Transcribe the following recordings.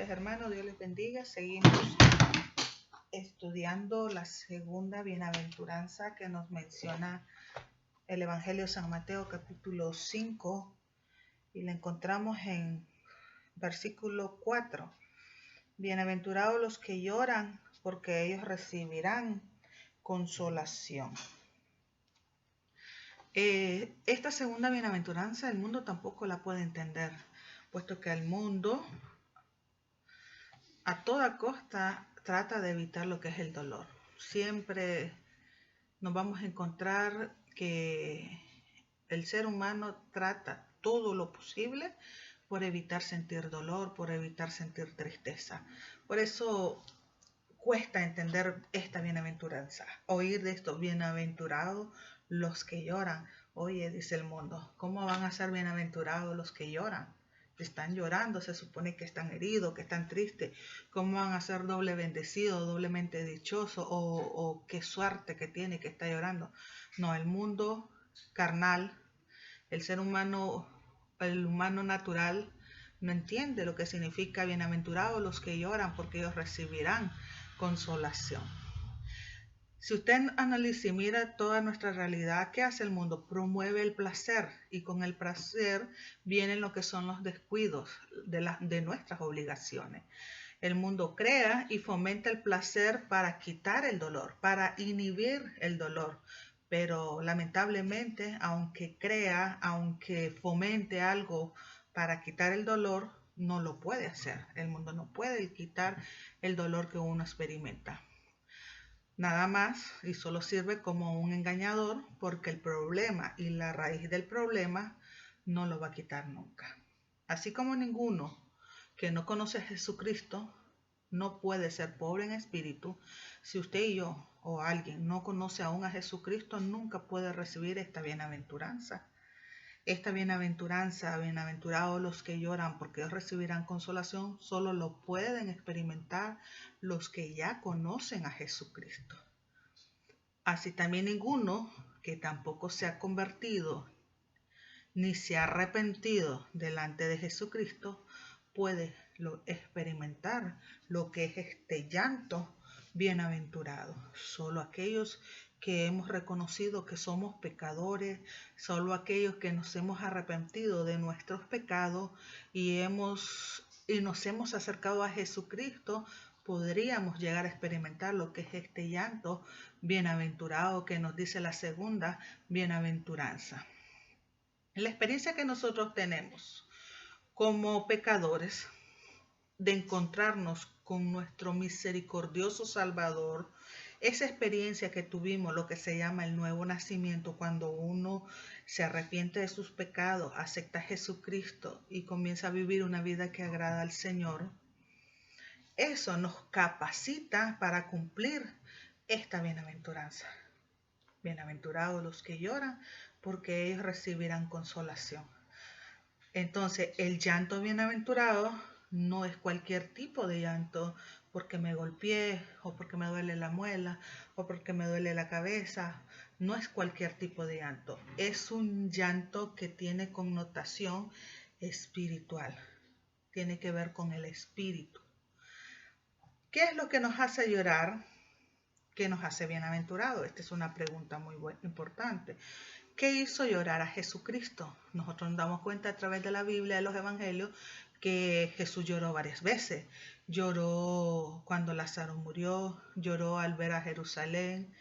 noches, hermanos. Dios les bendiga. Seguimos estudiando la segunda bienaventuranza que nos menciona el Evangelio de San Mateo, capítulo 5, y la encontramos en versículo 4. Bienaventurados los que lloran, porque ellos recibirán consolación. Esta segunda bienaventuranza el mundo tampoco la puede entender, puesto que el mundo a toda costa trata de evitar lo que es el dolor. Siempre nos vamos a encontrar que el ser humano trata todo lo posible por evitar sentir dolor, por evitar sentir tristeza. Por eso cuesta entender esta bienaventuranza, oír de estos bienaventurados los que lloran. Oye, dice el mundo, ¿cómo van a ser bienaventurados los que lloran? Están llorando, se supone que están heridos, que están tristes. ¿Cómo van a ser doble bendecidos, doblemente dichosos? O qué suerte que tiene que está llorando. No, el mundo carnal, el ser humano, el humano natural, no entiende lo que significa bienaventurados los que lloran, porque ellos recibirán consolación. Si usted analiza y mira toda nuestra realidad, ¿qué hace el mundo? Promueve el placer, y con el placer vienen lo que son los descuidos de nuestras obligaciones. El mundo crea y fomenta el placer para quitar el dolor, para inhibir el dolor. Pero lamentablemente, aunque crea, aunque fomente algo para quitar el dolor, no lo puede hacer. El mundo no puede quitar el dolor que uno experimenta. Nada más, y solo sirve como un engañador, porque el problema y la raíz del problema no lo va a quitar nunca. Así como ninguno que no conoce a Jesucristo no puede ser pobre en espíritu, si usted y yo o alguien no conoce aún a Jesucristo, nunca puede recibir esta bienaventuranza. Esta bienaventuranza, bienaventurados los que lloran, porque ellos recibirán consolación, solo lo pueden experimentar los que ya conocen a Jesucristo. Así también ninguno que tampoco se ha convertido ni se ha arrepentido delante de Jesucristo puede experimentar lo que es este llanto bienaventurado. Solo aquellos que hemos reconocido que somos pecadores, solo aquellos que nos hemos arrepentido de nuestros pecados y nos hemos acercado a Jesucristo, podríamos llegar a experimentar lo que es este llanto bienaventurado que nos dice la segunda bienaventuranza. La experiencia que nosotros tenemos como pecadores de encontrarnos con nuestro misericordioso Salvador, esa experiencia que tuvimos, lo que se llama el nuevo nacimiento, cuando uno se arrepiente de sus pecados, acepta a Jesucristo y comienza a vivir una vida que agrada al Señor, eso nos capacita para cumplir esta bienaventuranza. Bienaventurados los que lloran, porque ellos recibirán consolación. Entonces, el llanto bienaventurado no es cualquier tipo de llanto porque me golpeé, o porque me duele la muela, o porque me duele la cabeza. No es cualquier tipo de llanto. Es un llanto que tiene connotación espiritual. Tiene que ver con el espíritu. ¿Qué es lo que nos hace llorar? ¿Qué nos hace bienaventurados? Esta es una pregunta muy importante. ¿Qué hizo llorar a Jesucristo? Nosotros nos damos cuenta a través de la Biblia, de los evangelios, que Jesús lloró varias veces. Lloró cuando Lázaro murió, lloró al ver a Jerusalén,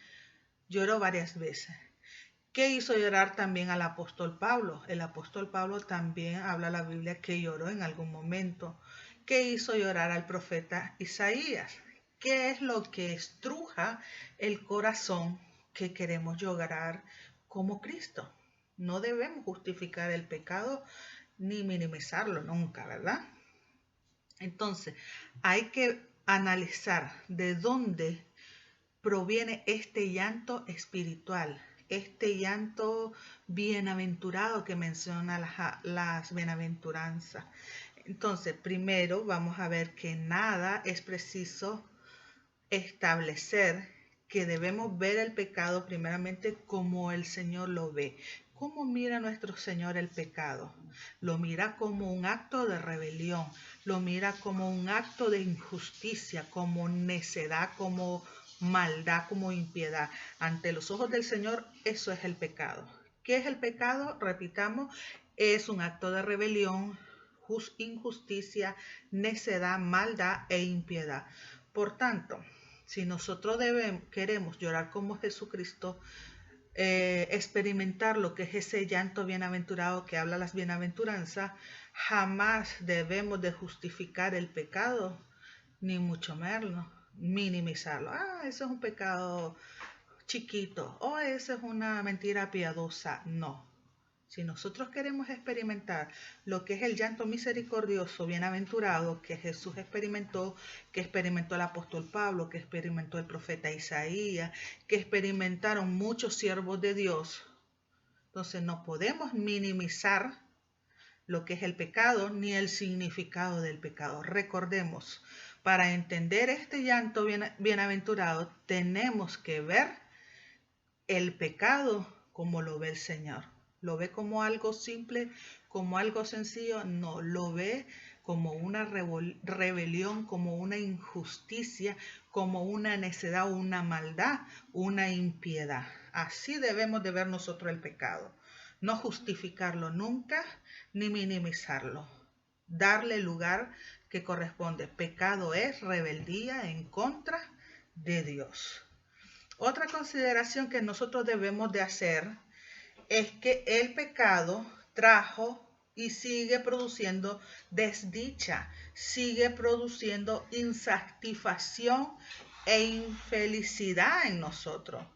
lloró varias veces. ¿Qué hizo llorar también al apóstol Pablo? El apóstol Pablo también habla la Biblia que lloró en algún momento. ¿Qué hizo llorar al profeta Isaías? ¿Qué es lo que estruja el corazón que queremos llorar como Cristo? No debemos justificar el pecado ni minimizarlo nunca, ¿verdad? Entonces, hay que analizar de dónde proviene este llanto espiritual, este llanto bienaventurado que menciona las bienaventuranzas. Entonces, primero vamos a ver que nada es preciso establecer, que debemos ver el pecado primeramente como el Señor lo ve, ¿cómo mira nuestro Señor el pecado? Lo mira como un acto de rebelión, lo mira como un acto de injusticia, como necedad, como maldad, como impiedad. Ante los ojos del Señor, eso es el pecado. ¿Qué es el pecado? Repitamos, es un acto de rebelión, injusticia, necedad, maldad e impiedad. Por tanto, si nosotros queremos llorar como Jesucristo, experimentar lo que es ese llanto bienaventurado que habla las bienaventuranzas, jamás debemos de justificar el pecado, ni mucho menos minimizarlo. Eso es un pecado chiquito, o eso es una mentira piadosa. No. Si nosotros queremos experimentar lo que es el llanto misericordioso, bienaventurado, que Jesús experimentó, que experimentó el apóstol Pablo, que experimentó el profeta Isaías, que experimentaron muchos siervos de Dios, entonces no podemos minimizar lo que es el pecado ni el significado del pecado. Recordemos, para entender este llanto bienaventurado, tenemos que ver el pecado como lo ve el Señor. ¿Lo ve como algo simple, como algo sencillo? No, lo ve como una rebelión, como una injusticia, como una necedad, una maldad, una impiedad. Así debemos de ver nosotros el pecado. No justificarlo nunca, ni minimizarlo. Darle el lugar que corresponde. Pecado es rebeldía en contra de Dios. Otra consideración que nosotros debemos de hacer es que el pecado trajo y sigue produciendo desdicha, sigue produciendo insatisfacción e infelicidad en nosotros.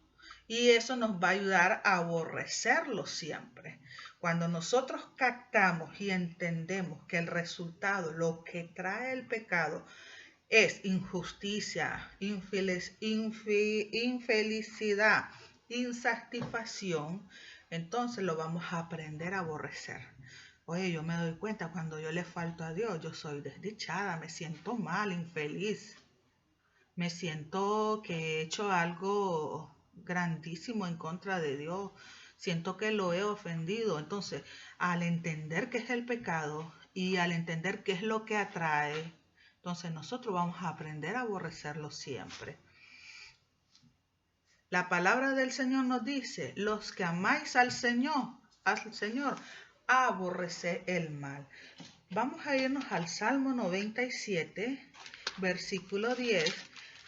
Y eso nos va a ayudar a aborrecerlo siempre. Cuando nosotros captamos y entendemos que el resultado, lo que trae el pecado, es injusticia, infelicidad, insatisfacción, entonces lo vamos a aprender a aborrecer. Oye, yo me doy cuenta cuando yo le falto a Dios, yo soy desdichada, me siento mal, infeliz. Me siento que he hecho algo grandísimo en contra de Dios. Siento que lo he ofendido. Entonces, al entender qué es el pecado y al entender qué es lo que atrae, entonces nosotros vamos a aprender a aborrecerlo siempre. La palabra del Señor nos dice, los que amáis al Señor, aborreced el mal. Vamos a irnos al Salmo 97, versículo 10,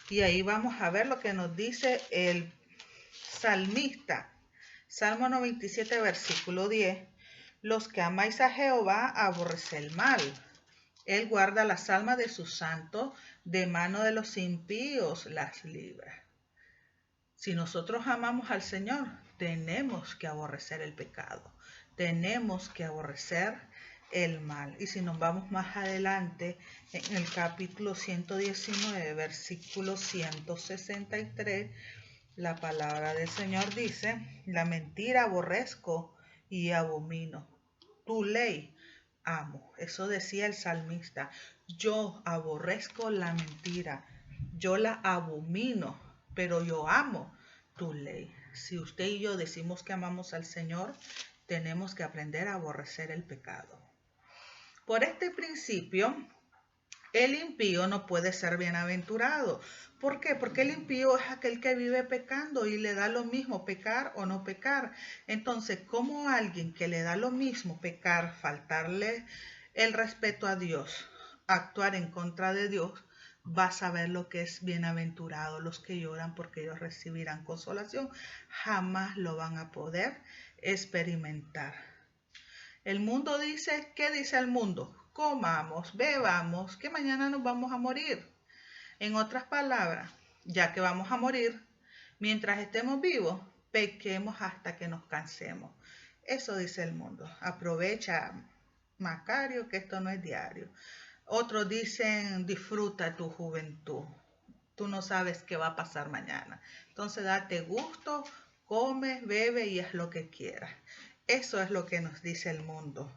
y ahí vamos a ver lo que nos dice el salmista. Salmo 97, versículo 10. Los que amáis a Jehová, aborreced el mal. Él guarda las almas de sus santos, de mano de los impíos las libra. Si nosotros amamos al Señor, tenemos que aborrecer el pecado, tenemos que aborrecer el mal. Y si nos vamos más adelante, en el capítulo 119, versículo 163, la palabra del Señor dice, la mentira aborrezco y abomino, tu ley amo. Eso decía el salmista, yo aborrezco la mentira, yo la abomino, pero yo amo tu ley. Si usted y yo decimos que amamos al Señor, tenemos que aprender a aborrecer el pecado. Por este principio, el impío no puede ser bienaventurado. ¿Por qué? Porque el impío es aquel que vive pecando y le da lo mismo pecar o no pecar. Entonces, ¿cómo alguien que le da lo mismo pecar, faltarle el respeto a Dios, actuar en contra de Dios, va a saber lo que es bienaventurado? Los que lloran porque ellos recibirán consolación, jamás lo van a poder experimentar. El mundo dice, ¿qué dice el mundo? Comamos, bebamos, que mañana nos vamos a morir. En otras palabras, ya que vamos a morir, mientras estemos vivos, pequemos hasta que nos cansemos. Eso dice el mundo. Aprovecha, Macario, que esto no es diario. Otros dicen, disfruta tu juventud. Tú no sabes qué va a pasar mañana. Entonces date gusto, come, bebe y haz lo que quieras. Eso es lo que nos dice el mundo.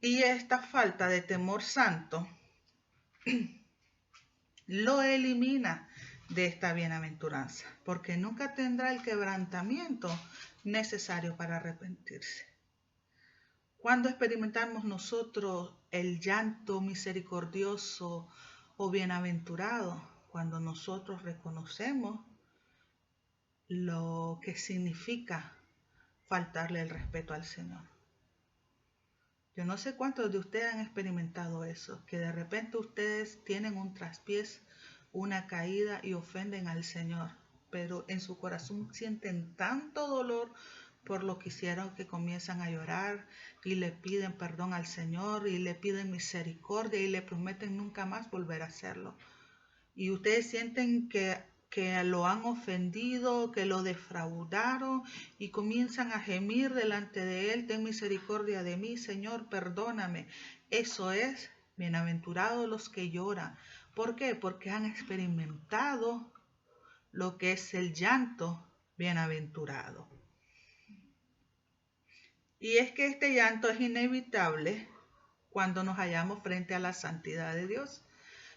Y esta falta de temor santo lo elimina de esta bienaventuranza, porque nunca tendrá el quebrantamiento necesario para arrepentirse. Cuando experimentamos nosotros el llanto misericordioso o bienaventurado, cuando nosotros reconocemos lo que significa faltarle el respeto al Señor. Yo no sé cuántos de ustedes han experimentado eso, que de repente ustedes tienen un traspiés, una caída y ofenden al Señor, pero en su corazón sienten tanto dolor por lo que hicieron que comienzan a llorar y le piden perdón al Señor y le piden misericordia y le prometen nunca más volver a hacerlo. Y ustedes sienten que lo han ofendido, que lo defraudaron y comienzan a gemir delante de Él: ten misericordia de mí, Señor, perdóname. Eso es, bienaventurados los que lloran. ¿Por qué? Porque han experimentado lo que es el llanto bienaventurado. Y es que este llanto es inevitable cuando nos hallamos frente a la santidad de Dios.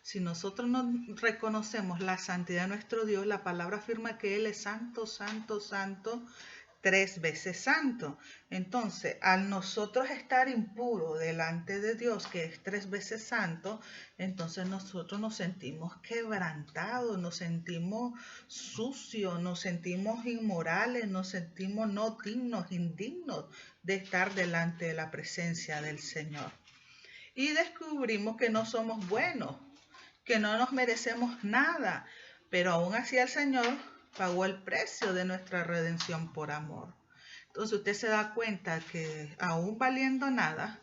Si nosotros no reconocemos la santidad de nuestro Dios, la palabra afirma que Él es santo, santo, santo, 3 veces santo. Entonces, al nosotros estar impuros delante de Dios, que es 3 veces santo, entonces nosotros nos sentimos quebrantados, nos sentimos sucios, nos sentimos inmorales, nos sentimos no dignos, indignos de estar delante de la presencia del Señor. Y descubrimos que no somos buenos, que no nos merecemos nada, pero aún así el Señor pagó el precio de nuestra redención por amor. Entonces usted se da cuenta que aún valiendo nada,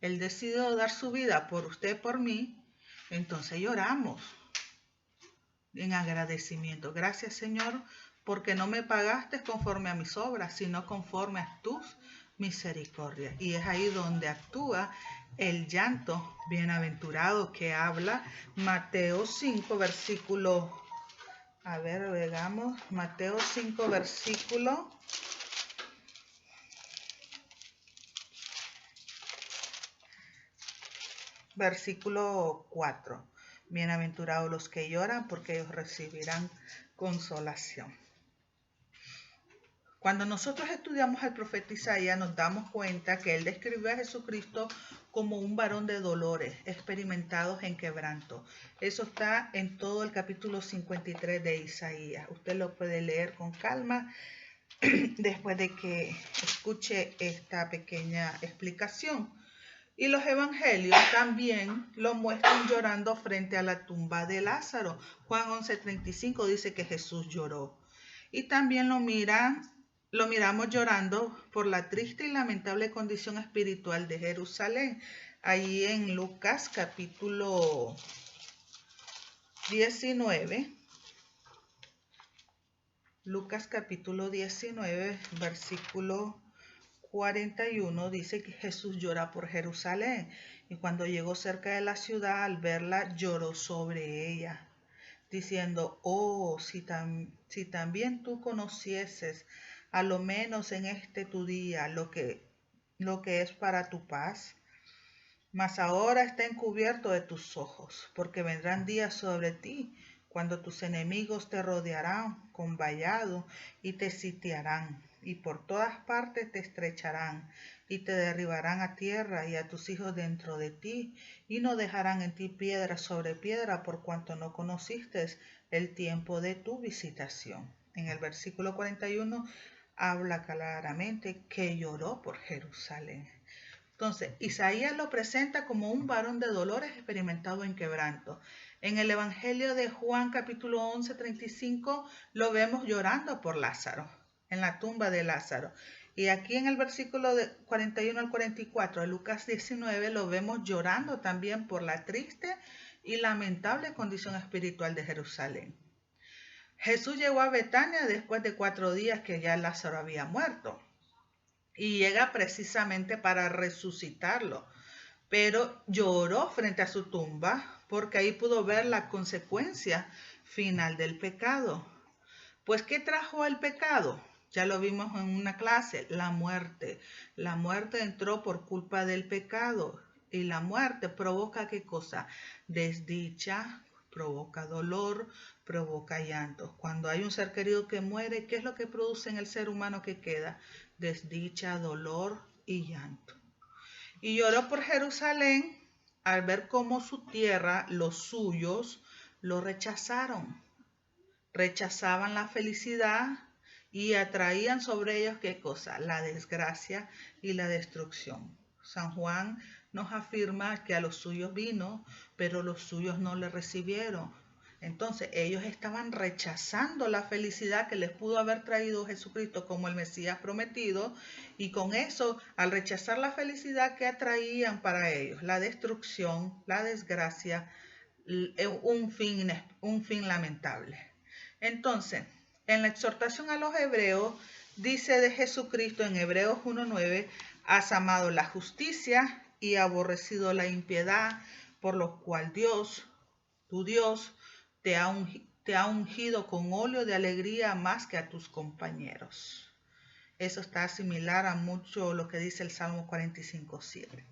Él decidió dar su vida por usted, por mí. Entonces lloramos en agradecimiento. Gracias, Señor, porque no me pagaste conforme a mis obras, sino conforme a tus misericordias. Y es ahí donde actúa el llanto bienaventurado que habla Mateo 5, versículo, veamos, Mateo 5, versículo 4. Bienaventurados los que lloran, porque ellos recibirán consolación. Cuando nosotros estudiamos al profeta Isaías, nos damos cuenta que él describió a Jesucristo como un varón de dolores, experimentados en quebranto. Eso está en todo el capítulo 53 de Isaías. Usted lo puede leer con calma después de que escuche esta pequeña explicación. Y los evangelios también lo muestran llorando frente a la tumba de Lázaro. Juan 11:35 dice que Jesús lloró. Y también lo miramos llorando por la triste y lamentable condición espiritual de Jerusalén. Ahí en Lucas capítulo 19. Lucas capítulo 19, versículo 41 dice que Jesús llora por Jerusalén, y cuando llegó cerca de la ciudad, al verla, lloró sobre ella, diciendo: oh, si también tú conocieses, a lo menos en este tu día, lo que es para tu paz, mas ahora está encubierto de tus ojos, porque vendrán días sobre ti cuando tus enemigos te rodearán con vallado y te sitiarán, y por todas partes te estrecharán y te derribarán a tierra y a tus hijos dentro de ti, y no dejarán en ti piedra sobre piedra, por cuanto no conociste el tiempo de tu visitación. En el versículo 41 habla claramente que lloró por Jerusalén. Entonces, Isaías lo presenta como un varón de dolores experimentado en quebranto. En el Evangelio de Juan, capítulo 11, 35, lo vemos llorando por Lázaro, en la tumba de Lázaro. Y aquí en el versículo de 41 al 44 de Lucas 19, lo vemos llorando también por la triste y lamentable condición espiritual de Jerusalén. Jesús llegó a Betania después de 4 días que ya Lázaro había muerto. Y llega precisamente para resucitarlo. Pero lloró frente a su tumba porque ahí pudo ver la consecuencia final del pecado. Pues, ¿qué trajo el pecado? Ya lo vimos en una clase, la muerte. La muerte entró por culpa del pecado. Y la muerte provoca ¿qué cosa? Desdicha, provoca dolor, provoca llanto. Cuando hay un ser querido que muere, ¿qué es lo que produce en el ser humano que queda? Desdicha, dolor y llanto. Y lloró por Jerusalén al ver cómo su tierra, los suyos, lo rechazaron. Rechazaban la felicidad y atraían sobre ellos, ¿qué cosa? La desgracia y la destrucción. San Juan nos afirma que a los suyos vino, pero los suyos no le recibieron. Entonces ellos estaban rechazando la felicidad que les pudo haber traído Jesucristo como el Mesías prometido, y con eso, al rechazar la felicidad que atraían para ellos, la destrucción, la desgracia, un fin lamentable. Entonces, en la exhortación a los hebreos, dice de Jesucristo en Hebreos 1:9, has amado la justicia y aborrecido la impiedad, por lo cual Dios, tu Dios, te ha ungido con óleo de alegría más que a tus compañeros. Eso está similar a mucho lo que dice el Salmo 45:7.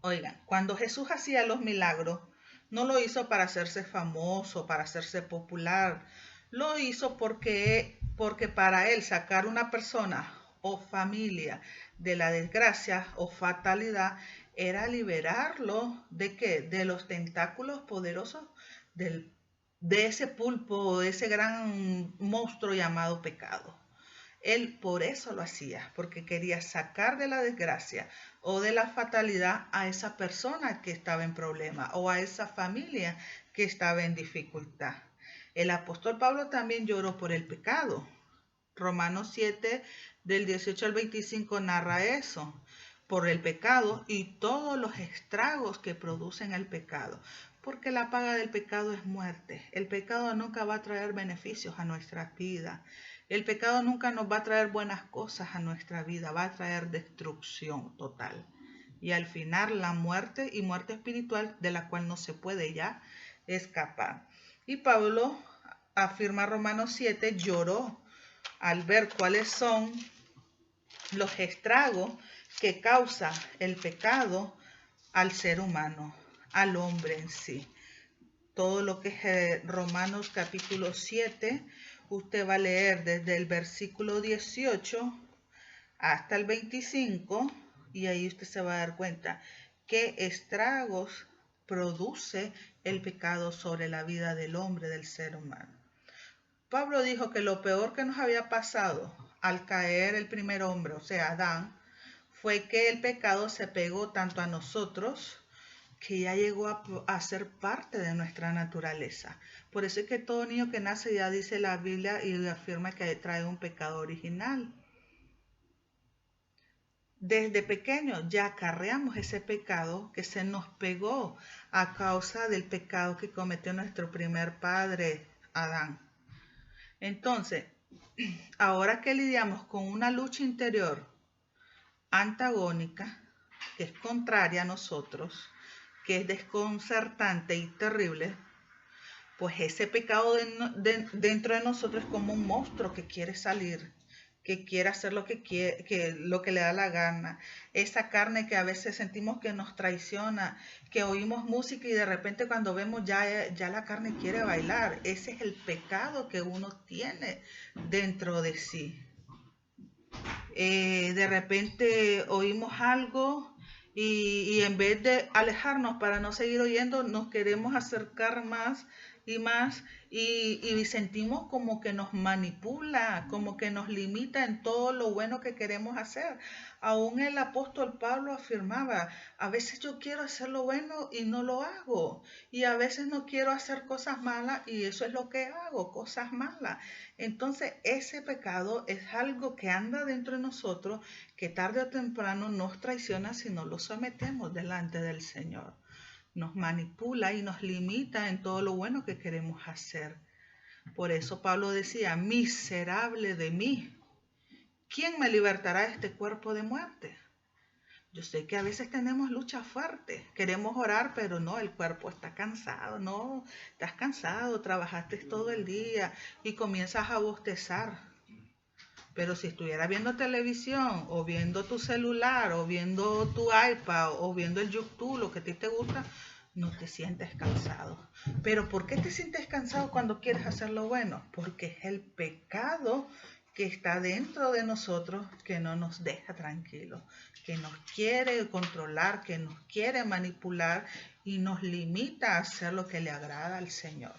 Oigan, cuando Jesús hacía los milagros, no lo hizo para hacerse famoso, para hacerse popular. Lo hizo porque para él sacar una persona o familia de la desgracia o fatalidad era liberarlo ¿de qué? De los tentáculos poderosos de ese pulpo o de ese gran monstruo llamado pecado. Él por eso lo hacía, porque quería sacar de la desgracia o de la fatalidad a esa persona que estaba en problema o a esa familia que estaba en dificultad. El apóstol Pablo también lloró por el pecado. Romanos 7, del 18 al 25 narra eso, por el pecado y todos los estragos que producen el pecado. Porque la paga del pecado es muerte. El pecado nunca va a traer beneficios a nuestra vida. El pecado nunca nos va a traer buenas cosas a nuestra vida, va a traer destrucción total. Y al final la muerte y muerte espiritual de la cual no se puede ya escapar. Y Pablo afirma Romanos 7, lloró al ver cuáles son los estragos que causa el pecado al ser humano, al hombre en sí. Todo lo que es Romanos capítulo 7, usted va a leer desde el versículo 18 hasta el 25 y ahí usted se va a dar cuenta qué estragos produce el pecado sobre la vida del hombre, del ser humano. Pablo dijo que lo peor que nos había pasado al caer el primer hombre, o sea, Adán, fue que el pecado se pegó tanto a nosotros que ya llegó a ser parte de nuestra naturaleza. Por eso es que todo niño que nace, ya dice la Biblia y afirma que trae un pecado original. Desde pequeños ya acarreamos ese pecado que se nos pegó a causa del pecado que cometió nuestro primer padre, Adán. Entonces, ahora que lidiamos con una lucha interior antagónica, que es contraria a nosotros, que es desconcertante y terrible, pues ese pecado dentro de nosotros es como un monstruo que quiere salir, que quiere hacer lo que le da la gana. Esa carne que a veces sentimos que nos traiciona, que oímos música y de repente cuando vemos ya la carne quiere bailar. Ese es el pecado que uno tiene dentro de sí. De repente oímos algo y en vez de alejarnos para no seguir oyendo, nos queremos acercar más y más y sentimos como que nos manipula, como que nos limita en todo lo bueno que queremos hacer. Aún el apóstol Pablo afirmaba, a veces yo quiero hacer lo bueno y no lo hago, y a veces no quiero hacer cosas malas y eso es lo que hago, cosas malas. Entonces ese pecado es algo que anda dentro de nosotros, que tarde o temprano nos traiciona si no lo sometemos delante del Señor. Nos manipula y nos limita en todo lo bueno que queremos hacer. Por eso Pablo decía, miserable de mí, ¿quién me libertará de este cuerpo de muerte? Yo sé que a veces tenemos lucha fuerte, queremos orar, pero no, el cuerpo está cansado, no, estás cansado, trabajaste todo el día y comienzas a bostezar. Pero si estuvieras viendo televisión o viendo tu celular o viendo tu iPad o viendo el YouTube, lo que a ti te gusta, no te sientes cansado. Pero ¿por qué te sientes cansado cuando quieres hacer lo bueno? Porque es el pecado que está dentro de nosotros que no nos deja tranquilos, que nos quiere controlar, que nos quiere manipular y nos limita a hacer lo que le agrada al Señor.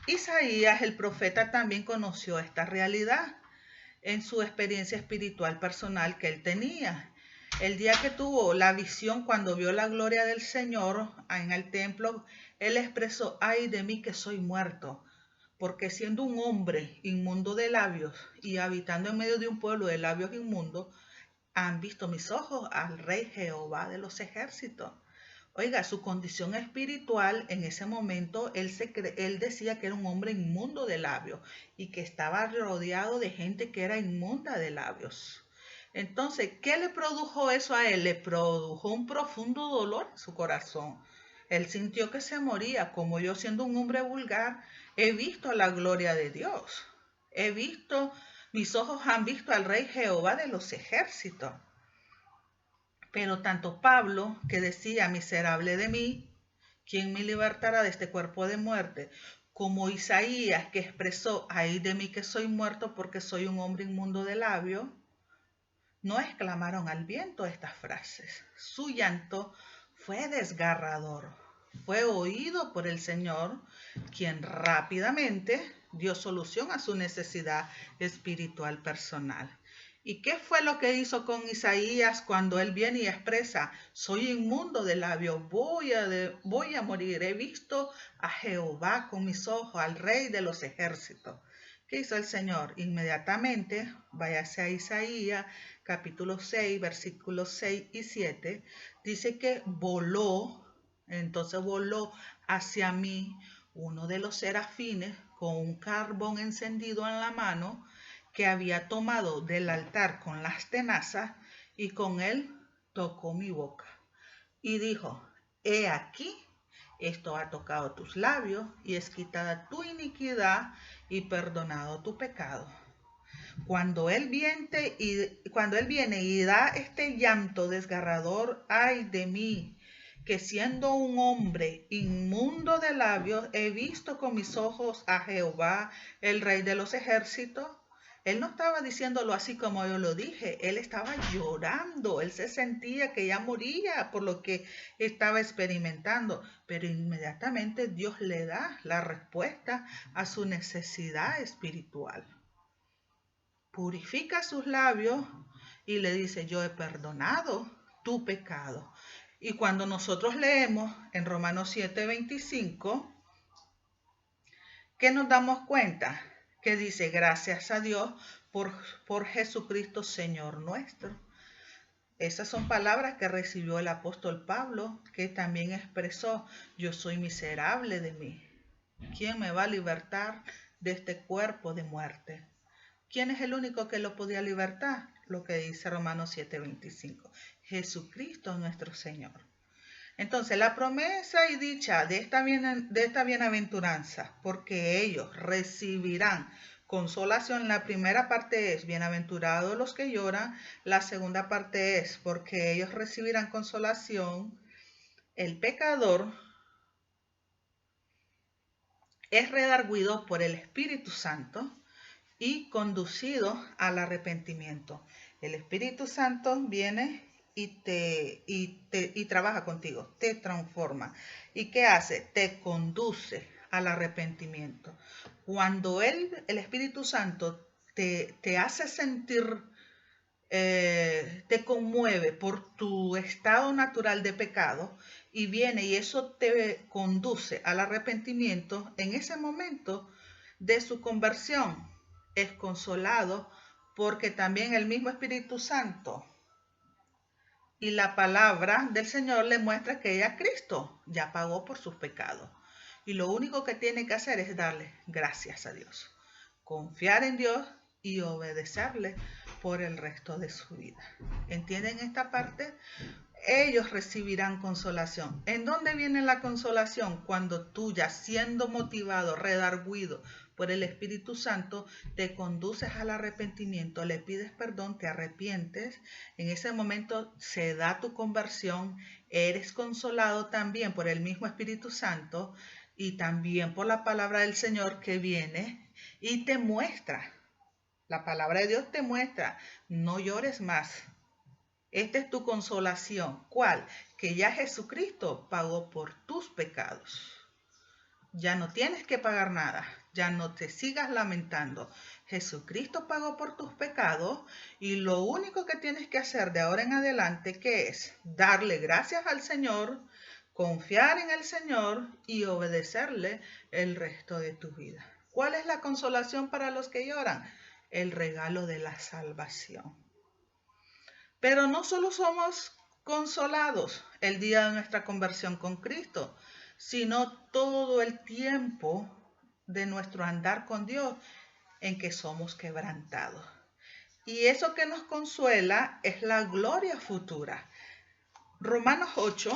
Isaías, el profeta, también conoció esta realidad en su experiencia espiritual personal que él tenía. El día que tuvo la visión cuando vio la gloria del Señor en el templo, él expresó: ay de mí que soy muerto, porque siendo un hombre inmundo de labios y habitando en medio de un pueblo de labios inmundos, han visto mis ojos al Rey Jehová de los ejércitos. Oiga, su condición espiritual en ese momento, él decía que era un hombre inmundo de labios y que estaba rodeado de gente que era inmunda de labios. Entonces, ¿qué le produjo eso a él? Le produjo un profundo dolor en su corazón. Él sintió que se moría. Como yo, siendo un hombre vulgar, he visto la gloria de Dios. Mis ojos han visto al Rey Jehová de los ejércitos. Pero tanto Pablo, que decía: miserable de mí, ¿quién me libertará de este cuerpo de muerte?, como Isaías, que expresó: ay de mí que soy muerto porque soy un hombre inmundo de labios, no exclamaron al viento estas frases. Su llanto fue desgarrador. Fue oído por el Señor, quien rápidamente dio solución a su necesidad espiritual personal. ¿Y qué fue lo que hizo con Isaías cuando él viene y expresa: soy inmundo de labios, voy a morir, he visto a Jehová con mis ojos, al Rey de los ejércitos? ¿Qué hizo el Señor? Inmediatamente, váyase a Isaías, capítulo 6, versículos 6 y 7, dice que voló hacia mí uno de los serafines con un carbón encendido en la mano, que había tomado del altar con las tenazas, y con él tocó mi boca y dijo: he aquí, esto ha tocado tus labios y es quitada tu iniquidad y perdonado tu pecado. Cuando él viene y da este llanto desgarrador: ay de mí, que siendo un hombre inmundo de labios he visto con mis ojos a Jehová, el Rey de los ejércitos. Él no estaba diciéndolo así como yo lo dije, él estaba llorando, él se sentía que ya moría por lo que estaba experimentando, pero inmediatamente Dios le da la respuesta a su necesidad espiritual. Purifica sus labios y le dice: yo he perdonado tu pecado. Y cuando nosotros leemos en Romanos 7:25, ¿qué nos damos cuenta? Que dice: gracias a Dios por Jesucristo Señor nuestro. Esas son palabras que recibió el apóstol Pablo, que también expresó: yo soy miserable de mí. ¿Quién me va a libertar de este cuerpo de muerte? ¿Quién es el único que lo podía libertar? Lo que dice Romanos 7:25. Jesucristo nuestro Señor. Entonces, la promesa y dicha de esta bienaventuranza, porque ellos recibirán consolación. La primera parte es: bienaventurados los que lloran. La segunda parte es: porque ellos recibirán consolación. El pecador es redarguido por el Espíritu Santo y conducido al arrepentimiento. El Espíritu Santo viene y trabaja contigo, te transforma. ¿Y qué hace? Te conduce al arrepentimiento. Cuando el Espíritu Santo te hace sentir, te conmueve por tu estado natural de pecado y viene y eso te conduce al arrepentimiento, en ese momento de su conversión es consolado, porque también el mismo Espíritu Santo y la palabra del Señor le muestra que ya Cristo ya pagó por sus pecados. Y lo único que tiene que hacer es darle gracias a Dios, confiar en Dios y obedecerle por el resto de su vida. ¿Entienden esta parte? Ellos recibirán consolación. ¿En dónde viene la consolación? Cuando tú, ya siendo motivado, redarguido por el Espíritu Santo, te conduces al arrepentimiento, le pides perdón, te arrepientes. En ese momento se da tu conversión eres consolado también por el mismo Espíritu Santo y también por la palabra del Señor que viene y te muestra. La palabra de Dios te muestra, no llores más. Esta es tu consolación. ¿Cuál? Que ya Jesucristo pagó por tus pecados. Ya no tienes que pagar nada. Ya no te sigas lamentando. Jesucristo pagó por tus pecados y lo único que tienes que hacer de ahora en adelante, ¿qué es? Darle gracias al Señor, confiar en el Señor y obedecerle el resto de tu vida. ¿Cuál es la consolación para los que lloran? El regalo de la salvación. Pero no solo somos consolados el día de nuestra conversión con Cristo, sino todo el tiempo de nuestro andar con Dios en que somos quebrantados. Y eso que nos consuela es la gloria futura. Romanos 8,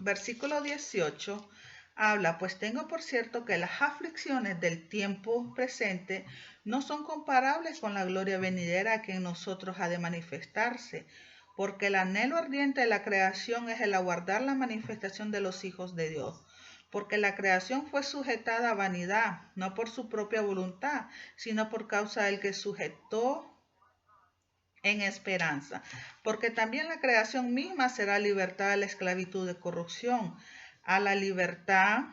versículo 18, habla, pues tengo por cierto que las aflicciones del tiempo presente no son comparables con la gloria venidera que en nosotros ha de manifestarse, porque el anhelo ardiente de la creación es el aguardar la manifestación de los hijos de Dios. Porque la creación fue sujetada a vanidad, no por su propia voluntad, sino por causa del que sujetó en esperanza. Porque también la creación misma será libertada de la esclavitud de corrupción, a la libertad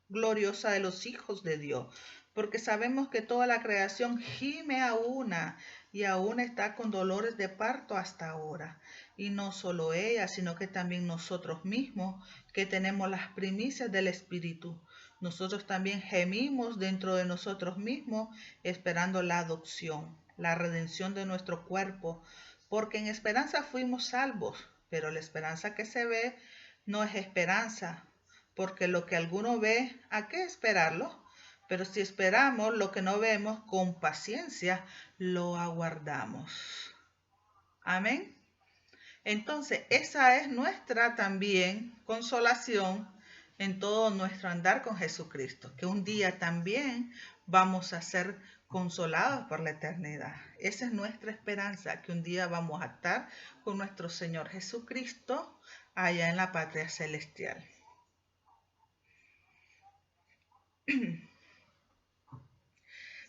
gloriosa de los hijos de Dios. Porque sabemos que toda la creación gime a una y aún está con dolores de parto hasta ahora. Y no solo ella, sino que también nosotros mismos, que tenemos las primicias del Espíritu. Nosotros también gemimos dentro de nosotros mismos, esperando la adopción, la redención de nuestro cuerpo, porque en esperanza fuimos salvos, pero la esperanza que se ve no es esperanza, porque lo que alguno ve, ¿a qué esperarlo? Pero si esperamos lo que no vemos, con paciencia lo aguardamos. Amén. Entonces, esa es nuestra también consolación en todo nuestro andar con Jesucristo, que un día también vamos a ser consolados por la eternidad. Esa es nuestra esperanza, que un día vamos a estar con nuestro Señor Jesucristo allá en la patria celestial.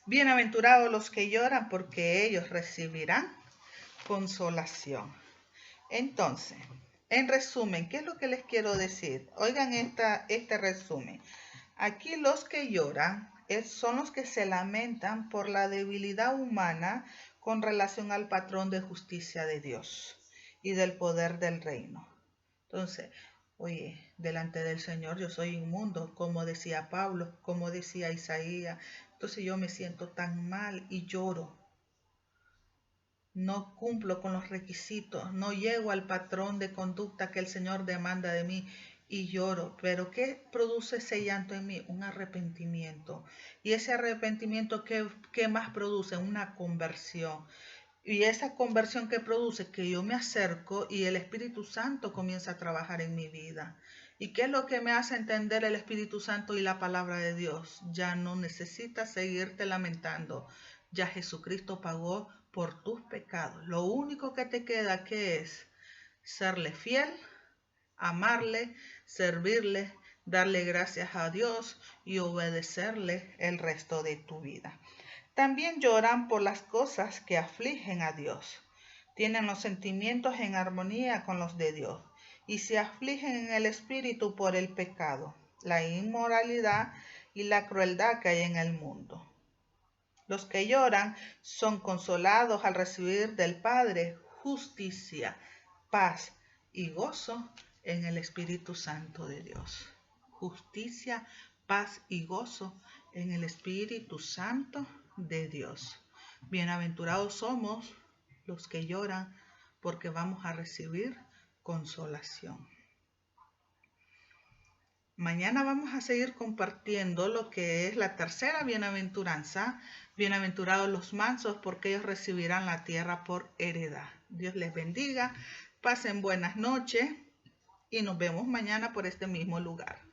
Bienaventurados los que lloran, porque ellos recibirán consolación. Entonces, en resumen, ¿qué es lo que les quiero decir? Oigan este resumen. Aquí los que lloran son los que se lamentan por la debilidad humana con relación al patrón de justicia de Dios y del poder del reino. Entonces, oye, delante del Señor yo soy inmundo, como decía Pablo, como decía Isaías. Entonces yo me siento tan mal y lloro. No cumplo con los requisitos, no llego al patrón de conducta que el Señor demanda de mí y lloro. Pero ¿qué produce ese llanto en mí? Un arrepentimiento. Y ese arrepentimiento, ¿qué más produce? Una conversión. Y esa conversión que produce, que yo me acerco y el Espíritu Santo comienza a trabajar en mi vida. ¿Y qué es lo que me hace entender el Espíritu Santo y la palabra de Dios? Ya no necesitas seguirte lamentando. Ya Jesucristo pagó por tus pecados. Lo único que te queda, ¿qué es? Serle fiel, amarle, servirle, darle gracias a Dios y obedecerle el resto de tu vida. También lloran por las cosas que afligen a Dios. Tienen los sentimientos en armonía con los de Dios y se afligen en el espíritu por el pecado, la inmoralidad y la crueldad que hay en el mundo. Los que lloran son consolados al recibir del Padre justicia, paz y gozo en el Espíritu Santo de Dios. Justicia, paz y gozo en el Espíritu Santo de Dios. Bienaventurados somos los que lloran, porque vamos a recibir consolación. Mañana vamos a seguir compartiendo lo que es la tercera bienaventuranza. Bienaventurados los mansos, porque ellos recibirán la tierra por heredad. Dios les bendiga, pasen buenas noches y nos vemos mañana por este mismo lugar.